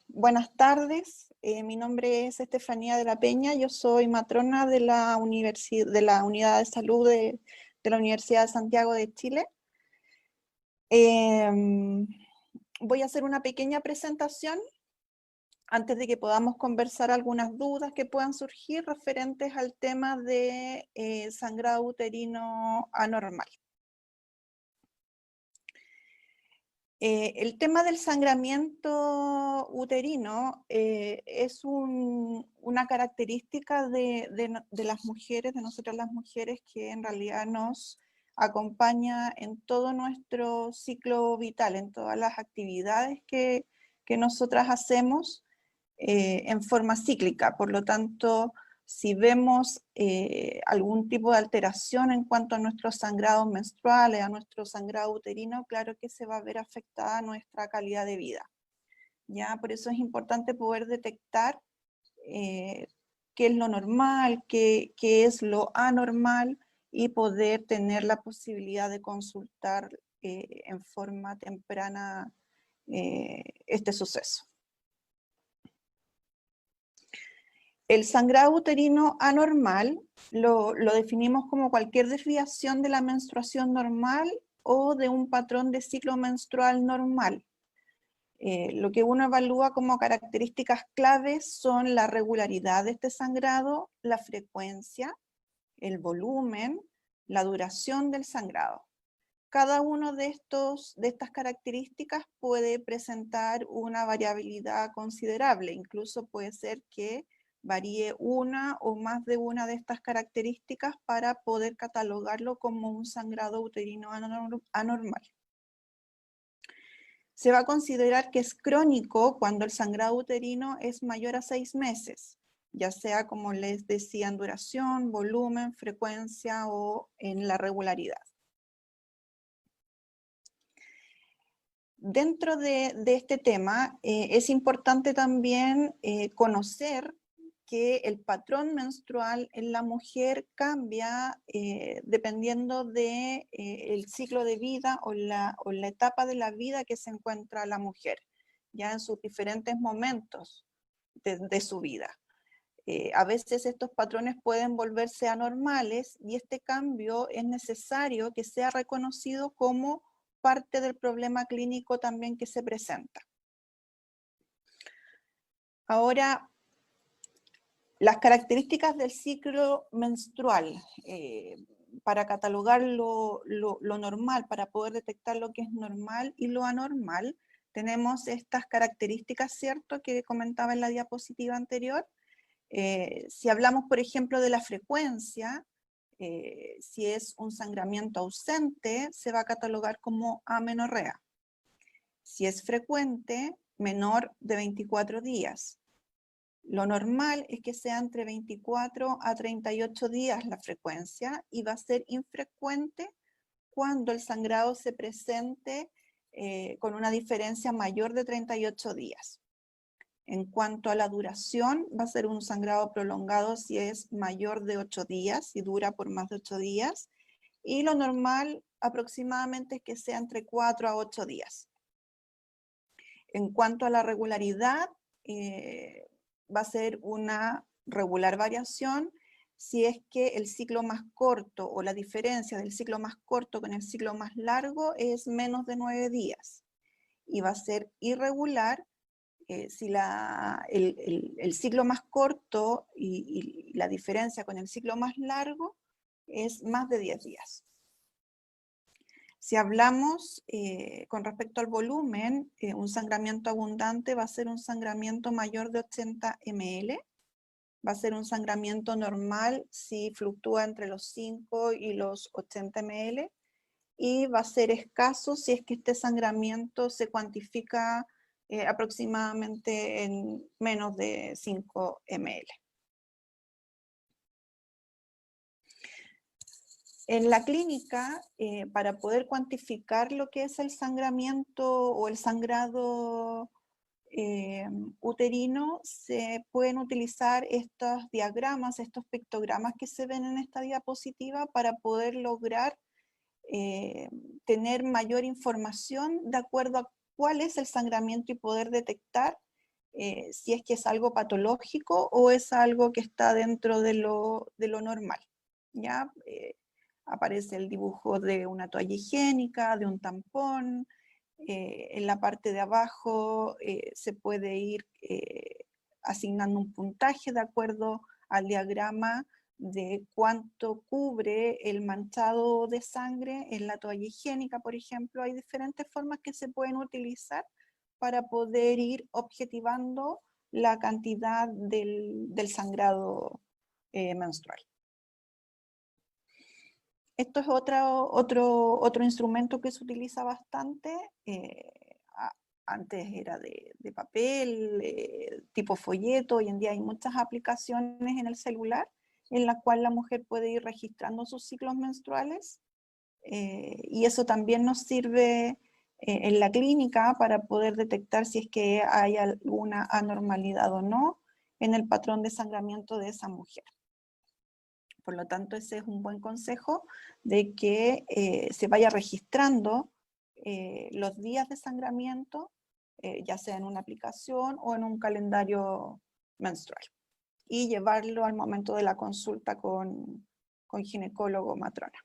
Buenas tardes, mi nombre es Estefanía de la Peña, yo soy matrona de la Unidad de Salud de la Universidad de Santiago de Chile. Voy a hacer una pequeña presentación antes de que podamos conversar algunas dudas que puedan surgir referentes al tema de sangrado uterino anormal. El tema del sangramiento uterino es una característica de las mujeres, de nosotras las mujeres, que en realidad nos acompaña en todo nuestro ciclo vital, en todas las actividades que nosotras hacemos en forma cíclica. Por lo tanto, si vemos algún tipo de alteración en cuanto a nuestros sangrados menstruales, a nuestro sangrado uterino, claro que se va a ver afectada nuestra calidad de vida. ¿Ya? Por eso es importante poder detectar qué es lo normal, qué es lo anormal, y poder tener la posibilidad de consultar en forma temprana este suceso. El sangrado uterino anormal lo definimos como cualquier desviación de la menstruación normal o de un patrón de ciclo menstrual normal. Lo que uno evalúa como características claves son la regularidad de este sangrado, la frecuencia, el volumen, la duración del sangrado. Cada uno de estas características puede presentar una variabilidad considerable, incluso puede ser que varíe una o más de una de estas características para poder catalogarlo como un sangrado uterino anormal. Se va a considerar que es crónico cuando el sangrado uterino es mayor a 6 meses, ya sea, como les decía, en duración, volumen, frecuencia o en la regularidad. Dentro de este tema es importante también conocer que el patrón menstrual en la mujer cambia dependiendo del ciclo de vida o la etapa de la vida que se encuentra la mujer, ya en sus diferentes momentos de su vida. A veces estos patrones pueden volverse anormales y este cambio es necesario que sea reconocido como parte del problema clínico también que se presenta. Ahora, las características del ciclo menstrual, para catalogar lo normal, para poder detectar lo que es normal y lo anormal, tenemos estas características, ¿cierto?, que comentaba en la diapositiva anterior. Si hablamos, por ejemplo, de la frecuencia, si es un sangramiento ausente, se va a catalogar como amenorrea. Si es frecuente, menor de 24 días. Lo normal es que sea entre 24 a 38 días la frecuencia, y va a ser infrecuente cuando el sangrado se presente con una diferencia mayor de 38 días. En cuanto a la duración, va a ser un sangrado prolongado si es mayor de 8 días, si dura por más de 8 días, y lo normal aproximadamente es que sea entre 4 a 8 días. En cuanto a la regularidad, va a ser una regular variación si es que el ciclo más corto o la diferencia del ciclo más corto con el ciclo más largo es menos de 9 días. Y va a ser irregular si el ciclo más corto y la diferencia con el ciclo más largo es más de 10 días. Si hablamos con respecto al volumen, un sangramiento abundante va a ser un sangramiento mayor de 80 ml, va a ser un sangramiento normal si fluctúa entre los 5 y los 80 ml, y va a ser escaso si es que este sangramiento se cuantifica aproximadamente en menos de 5 ml. En la clínica, para poder cuantificar lo que es el sangramiento o el sangrado uterino, se pueden utilizar estos diagramas, estos pictogramas que se ven en esta diapositiva, para poder lograr tener mayor información de acuerdo a cuál es el sangramiento y poder detectar si es que es algo patológico o es algo que está dentro de lo normal. ¿Ya? Aparece el dibujo de una toalla higiénica, de un tampón. En la parte de abajo se puede ir asignando un puntaje de acuerdo al diagrama de cuánto cubre el manchado de sangre en la toalla higiénica, por ejemplo. Hay diferentes formas que se pueden utilizar para poder ir objetivando la cantidad del sangrado menstrual. Esto es otro instrumento que se utiliza bastante. Antes era de papel, tipo folleto. Hoy en día hay muchas aplicaciones en el celular en la cual la mujer puede ir registrando sus ciclos menstruales. Y eso también nos sirve en la clínica para poder detectar si es que hay alguna anormalidad o no en el patrón de sangramiento de esa mujer. Por lo tanto, ese es un buen consejo de que se vaya registrando los días de sangramiento, ya sea en una aplicación o en un calendario menstrual, y llevarlo al momento de la consulta con ginecólogo o matrona.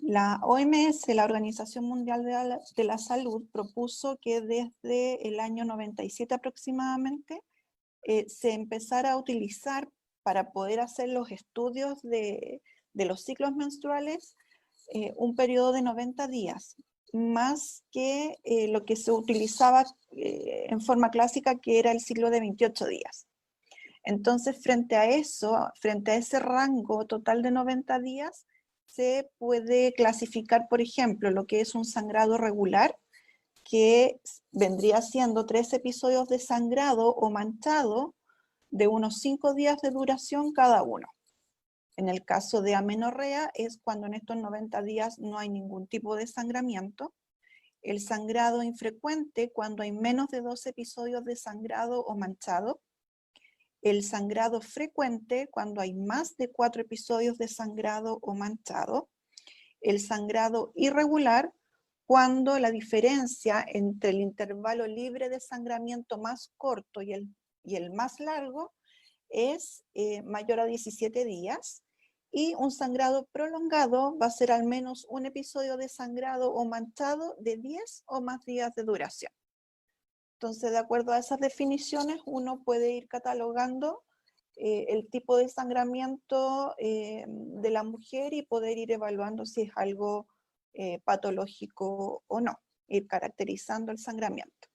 La OMS, la Organización Mundial de la Salud, propuso que desde el año 97 aproximadamente se empezara a utilizar para poder hacer los estudios de los ciclos menstruales un periodo de 90 días, más que lo que se utilizaba en forma clásica, que era el ciclo de 28 días. Entonces, frente a eso, frente a ese rango total de 90 días, se puede clasificar, por ejemplo, lo que es un sangrado regular, que vendría siendo 3 episodios de sangrado o manchado de unos 5 días de duración cada uno. En el caso de amenorrea es cuando en estos 90 días no hay ningún tipo de sangramiento. El sangrado infrecuente cuando hay menos de 2 episodios de sangrado o manchado. El sangrado frecuente cuando hay más de 4 episodios de sangrado o manchado. El sangrado irregular cuando la diferencia entre el intervalo libre de sangramiento más corto y el más largo es mayor a 17 días, y un sangrado prolongado va a ser al menos un episodio de sangrado o manchado de 10 o más días de duración. Entonces, de acuerdo a esas definiciones, uno puede ir catalogando el tipo de sangramiento de la mujer y poder ir evaluando si es algo patológico o no, ir caracterizando el sangramiento.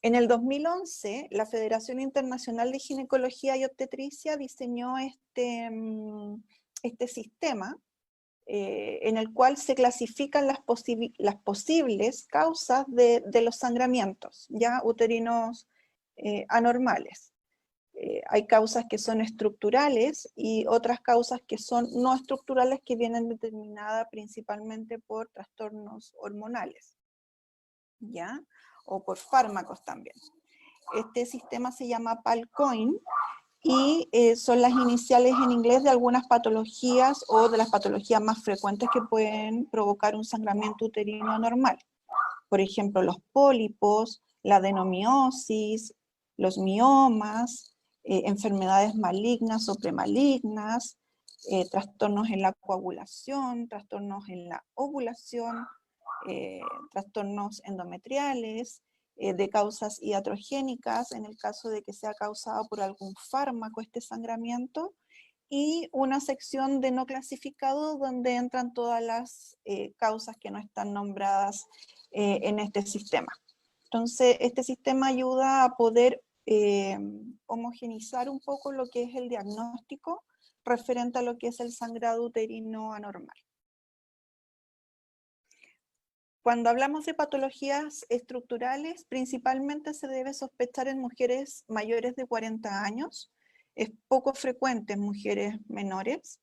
En el 2011, la Federación Internacional de Ginecología y Obstetricia diseñó este sistema en el cual se clasifican las posibles causas de los sangramientos, ya uterinos anormales. Hay causas que son estructurales y otras causas que son no estructurales, que vienen determinadas principalmente por trastornos hormonales, ¿ya? O por fármacos también. Este sistema se llama PALCOIN y son las iniciales en inglés de algunas patologías o de las patologías más frecuentes que pueden provocar un sangramiento uterino anormal. Por ejemplo, los pólipos, la adenomiosis, los miomas, enfermedades malignas o premalignas, trastornos en la coagulación, trastornos en la ovulación, trastornos endometriales, de causas iatrogénicas, en el caso de que sea causado por algún fármaco este sangramiento, y una sección de no clasificado donde entran todas las causas que no están nombradas en este sistema. Entonces, este sistema ayuda a poder homogenizar un poco lo que es el diagnóstico referente a lo que es el sangrado uterino anormal. Cuando hablamos de patologías estructurales, principalmente se debe sospechar en mujeres mayores de 40 años. Es poco frecuente en mujeres menores.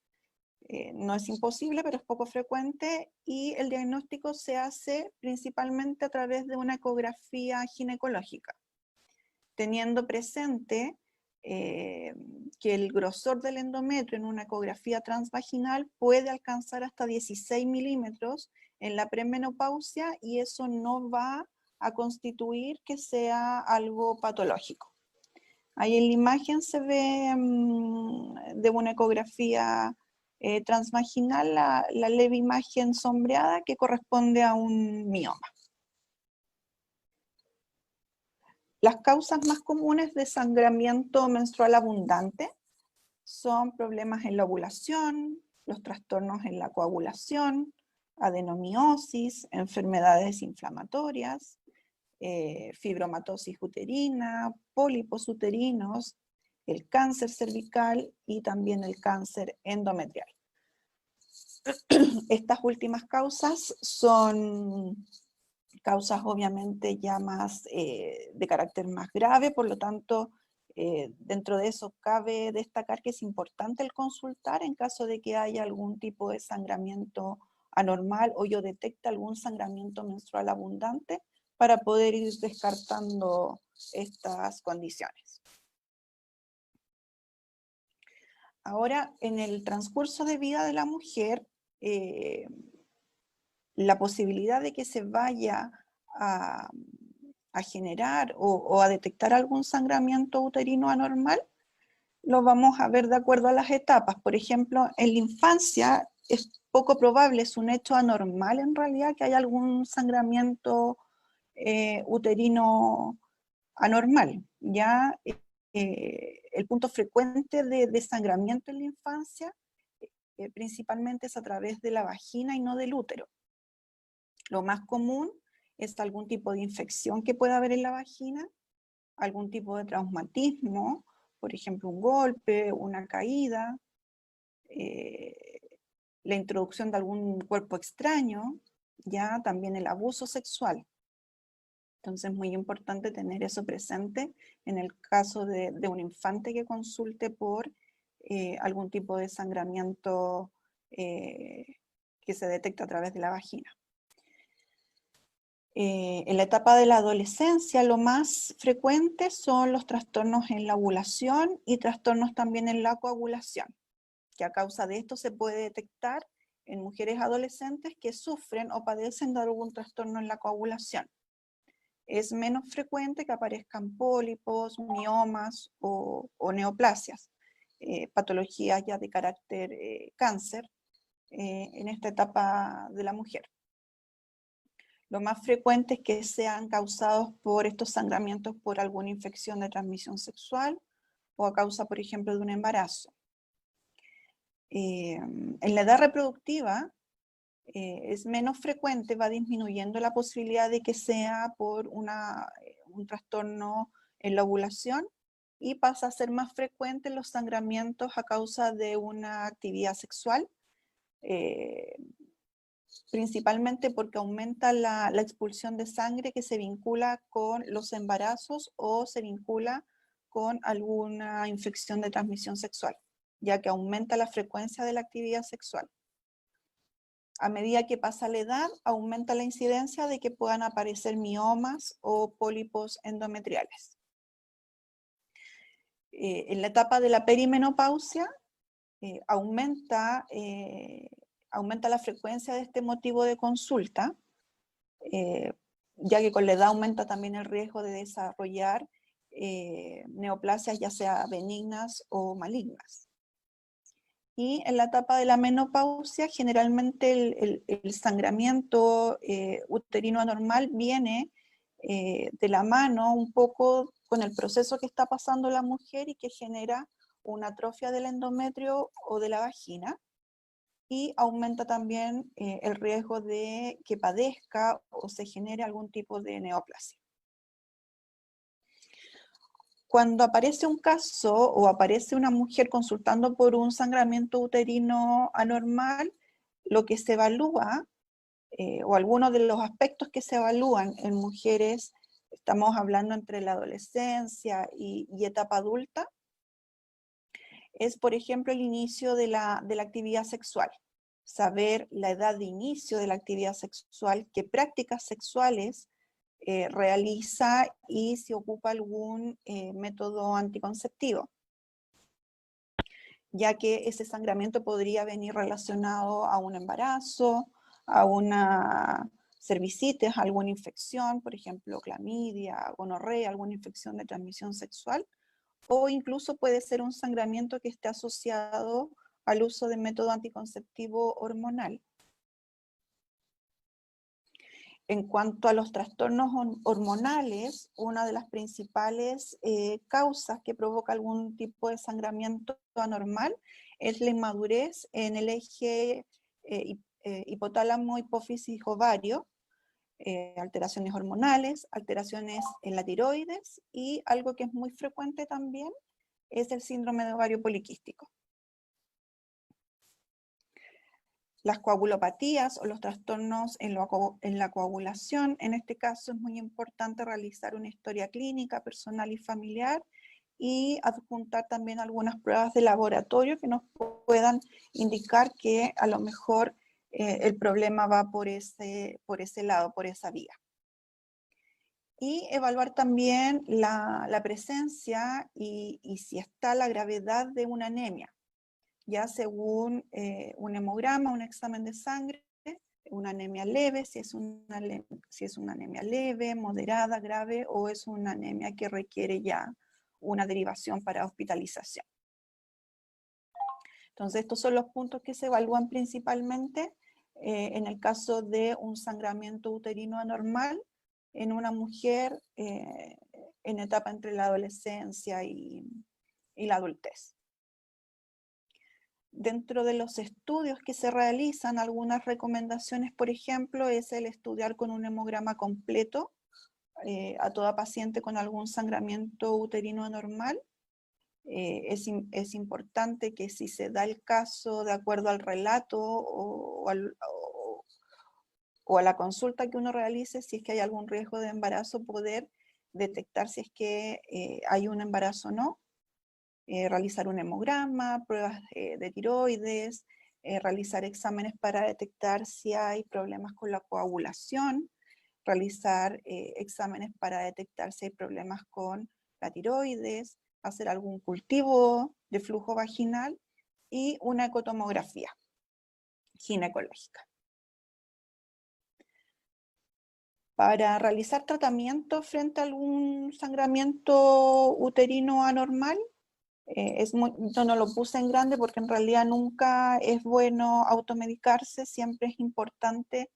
No es imposible, pero es poco frecuente, y el diagnóstico se hace principalmente a través de una ecografía ginecológica, teniendo presente que el grosor del endometrio en una ecografía transvaginal puede alcanzar hasta 16 milímetros en la premenopausia y eso no va a constituir que sea algo patológico. Ahí en la imagen se ve de una ecografía transvaginal la leve imagen sombreada que corresponde a un mioma. Las causas más comunes de sangramiento menstrual abundante son problemas en la ovulación, los trastornos en la coagulación, adenomiosis, enfermedades inflamatorias, fibromatosis uterina, pólipos uterinos, el cáncer cervical y también el cáncer endometrial. Estas últimas causas son causas obviamente ya más de carácter más grave, por lo tanto, dentro de eso cabe destacar que es importante el consultar en caso de que haya algún tipo de sangramiento anormal o yo detecte algún sangramiento menstrual abundante para poder ir descartando estas condiciones. Ahora, en el transcurso de vida de la mujer, la posibilidad de que se vaya a generar o a detectar algún sangramiento uterino anormal, lo vamos a ver de acuerdo a las etapas. Por ejemplo, en la infancia es poco probable, es un hecho anormal en realidad que haya algún sangramiento uterino anormal. Ya el punto frecuente de sangramiento en la infancia principalmente es a través de la vagina y no del útero. Lo más común es algún tipo de infección que pueda haber en la vagina, algún tipo de traumatismo, por ejemplo un golpe, una caída, la introducción de algún cuerpo extraño, ya también el abuso sexual. Entonces es muy importante tener eso presente en el caso de un infante que consulte por algún tipo de sangramiento que se detecta a través de la vagina. En la etapa de la adolescencia, lo más frecuente son los trastornos en la ovulación y trastornos también en la coagulación, que a causa de esto se puede detectar en mujeres adolescentes que sufren o padecen de algún trastorno en la coagulación. Es menos frecuente que aparezcan pólipos, miomas o neoplasias, patologías ya de carácter cáncer en esta etapa de la mujer. Lo más frecuente es que sean causados por estos sangramientos por alguna infección de transmisión sexual o a causa, por ejemplo, de un embarazo. En la edad reproductiva es menos frecuente, va disminuyendo la posibilidad de que sea por un trastorno en la ovulación y pasa a ser más frecuente los sangramientos a causa de una actividad sexual, principalmente porque aumenta la expulsión de sangre que se vincula con los embarazos o se vincula con alguna infección de transmisión sexual, ya que aumenta la frecuencia de la actividad sexual. A medida que pasa la edad, aumenta la incidencia de que puedan aparecer miomas o pólipos endometriales. En la etapa de la perimenopausia, aumenta la frecuencia de este motivo de consulta, ya que con la edad aumenta también el riesgo de desarrollar neoplasias ya sea benignas o malignas. Y en la etapa de la menopausia, generalmente el sangramiento uterino anormal viene de la mano un poco con el proceso que está pasando la mujer y que genera una atrofia del endometrio o de la vagina, y aumenta también el riesgo de que padezca o se genere algún tipo de neoplasia. Cuando aparece un caso o aparece una mujer consultando por un sangramiento uterino anormal, lo que se evalúa, o algunos de los aspectos que se evalúan en mujeres, estamos hablando entre la adolescencia y etapa adulta, es por ejemplo el inicio de la actividad sexual. Saber la edad de inicio de la actividad sexual, qué prácticas sexuales realiza y si ocupa algún método anticonceptivo, ya que ese sangramiento podría venir relacionado a un embarazo, a una cervicitis, alguna infección, por ejemplo, clamidia, gonorrea, alguna infección de transmisión sexual, o incluso puede ser un sangramiento que esté asociado al uso de método anticonceptivo hormonal. En cuanto a los trastornos hormonales, una de las principales causas que provoca algún tipo de sangramiento anormal es la inmadurez en el eje hipotálamo, hipófisis, ovario, alteraciones hormonales, alteraciones en la tiroides y algo que es muy frecuente también es el síndrome de ovario poliquístico. Las coagulopatías o los trastornos en la coagulación, en este caso es muy importante realizar una historia clínica, personal y familiar y adjuntar también algunas pruebas de laboratorio que nos puedan indicar que a lo mejor el problema va por ese lado, por esa vía. Y evaluar también la presencia y si está la gravedad de una anemia, ya según un hemograma, un examen de sangre, una anemia leve, si es una anemia leve, moderada, grave, o es una anemia que requiere ya una derivación para hospitalización. Entonces, estos son los puntos que se evalúan principalmente en el caso de un sangramiento uterino anormal en una mujer en etapa entre la adolescencia y la adultez. Dentro de los estudios que se realizan, algunas recomendaciones, por ejemplo, es el estudiar con un hemograma completo a toda paciente con algún sangramiento uterino anormal. Es importante que si se da el caso de acuerdo al relato o a la consulta que uno realice, si es que hay algún riesgo de embarazo, poder detectar si es que hay un embarazo o no. Realizar un hemograma, pruebas de tiroides, realizar exámenes para detectar si hay problemas con la coagulación, realizar exámenes para detectar si hay problemas con la tiroides, hacer algún cultivo de flujo vaginal y una ecotomografía ginecológica. Para realizar tratamiento frente a algún sangramiento uterino anormal, yo no lo puse en grande porque en realidad nunca es bueno automedicarse, siempre es importante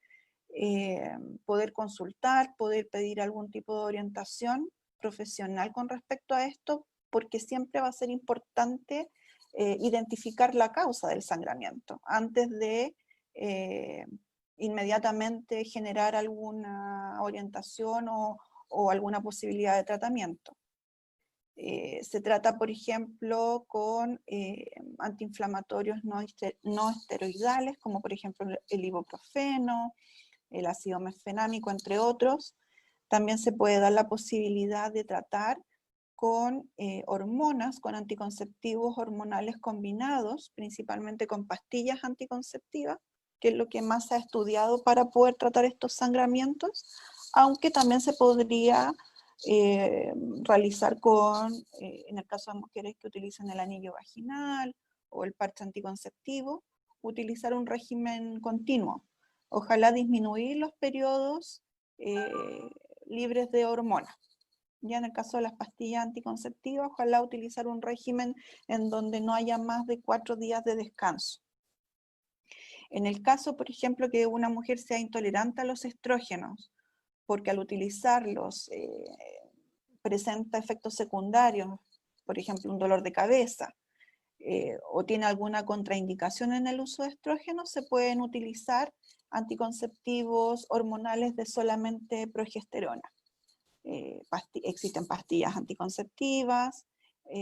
poder consultar, poder pedir algún tipo de orientación profesional con respecto a esto, porque siempre va a ser importante identificar la causa del sangramiento antes de inmediatamente generar alguna orientación o alguna posibilidad de tratamiento. Se trata, por ejemplo, con antiinflamatorios no esteroidales, como por ejemplo el ibuprofeno, el ácido mesfenámico, entre otros. También se puede dar la posibilidad de tratar con hormonas, con anticonceptivos hormonales combinados, principalmente con pastillas anticonceptivas, que es lo que más se ha estudiado para poder tratar estos sangramientos, aunque también se podría realizar en el caso de mujeres que utilizan el anillo vaginal o el parche anticonceptivo, utilizar un régimen continuo. Ojalá disminuir los periodos libres de hormonas. Ya en el caso de las pastillas anticonceptivas, ojalá utilizar un régimen en donde no haya más de 4 días de descanso. En el caso, por ejemplo, que una mujer sea intolerante a los estrógenos, porque al utilizarlos presenta efectos secundarios, por ejemplo, un dolor de cabeza, o tiene alguna contraindicación en el uso de estrógenos, se pueden utilizar anticonceptivos hormonales de solamente progesterona. Existen pastillas anticonceptivas,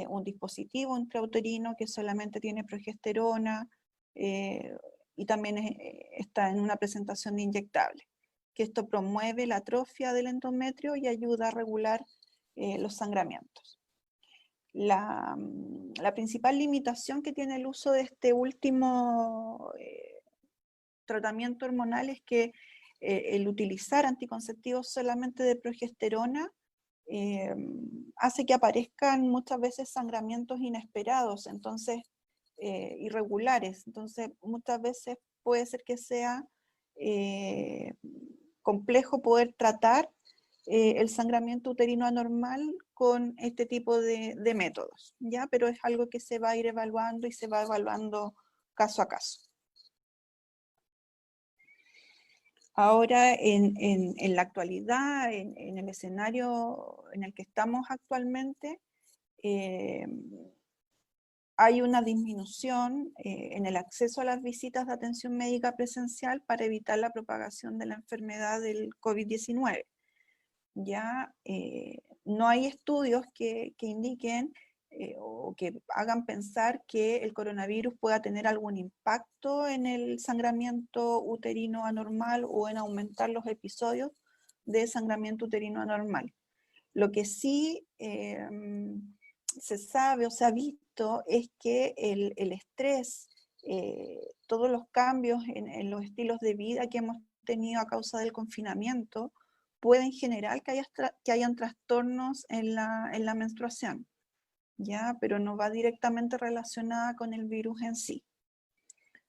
un dispositivo intrauterino que solamente tiene progesterona y también está en una presentación de inyectable, que esto promueve la atrofia del endometrio y ayuda a regular los sangramientos. La principal limitación que tiene el uso de este último tratamiento hormonal es que el utilizar anticonceptivos solamente de progesterona hace que aparezcan muchas veces sangramientos inesperados, entonces irregulares. Entonces muchas veces puede ser que sea complejo poder tratar el sangramiento uterino anormal con este tipo de métodos, ¿ya? Pero es algo que se va a ir evaluando y se va evaluando caso a caso. Ahora, en la actualidad, en el escenario en el que estamos actualmente, hay una disminución en el acceso a las visitas de atención médica presencial para evitar la propagación de la enfermedad del COVID-19. Ya no hay estudios que indiquen o que hagan pensar que el coronavirus pueda tener algún impacto en el sangramiento uterino anormal o en aumentar los episodios de sangramiento uterino anormal. Lo que sí se sabe o se ha visto es que el estrés, todos los cambios en los estilos de vida que hemos tenido a causa del confinamiento, pueden generar que hayan trastornos en la menstruación, ¿ya? Pero no va directamente relacionada con el virus en sí.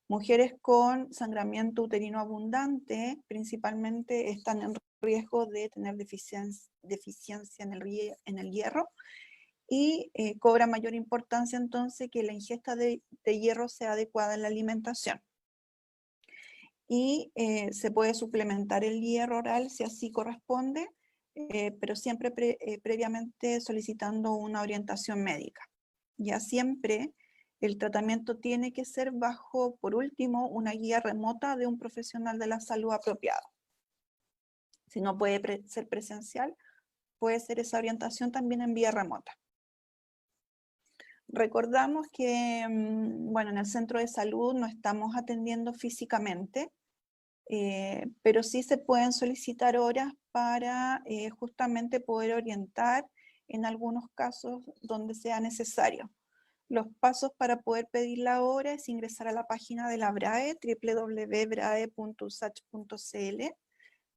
Mujeres con sangramiento uterino abundante principalmente están en riesgo de tener deficiencia en el hierro y cobra mayor importancia entonces que la ingesta de hierro sea adecuada en la alimentación. Y se puede suplementar el hierro oral si así corresponde, pero siempre previamente solicitando una orientación médica. Ya siempre el tratamiento tiene que ser bajo, por último, una guía remota de un profesional de la salud apropiado. Si no puede ser presencial, puede ser esa orientación también en vía remota. Recordamos que, bueno, en el centro de salud no estamos atendiendo físicamente, pero sí se pueden solicitar horas para justamente poder orientar en algunos casos donde sea necesario. Los pasos para poder pedir la hora es ingresar a la página de la BRAE, www.brae.usach.cl,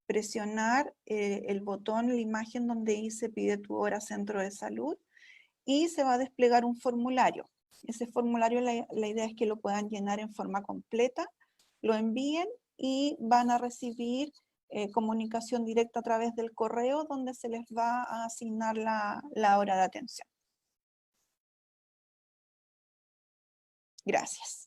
presionar el botón, la imagen donde dice pide tu hora centro de salud y se va a desplegar un formulario. Ese formulario la idea es que lo puedan llenar en forma completa, lo envíen y van a recibir comunicación directa a través del correo donde se les va a asignar la hora de atención. Gracias.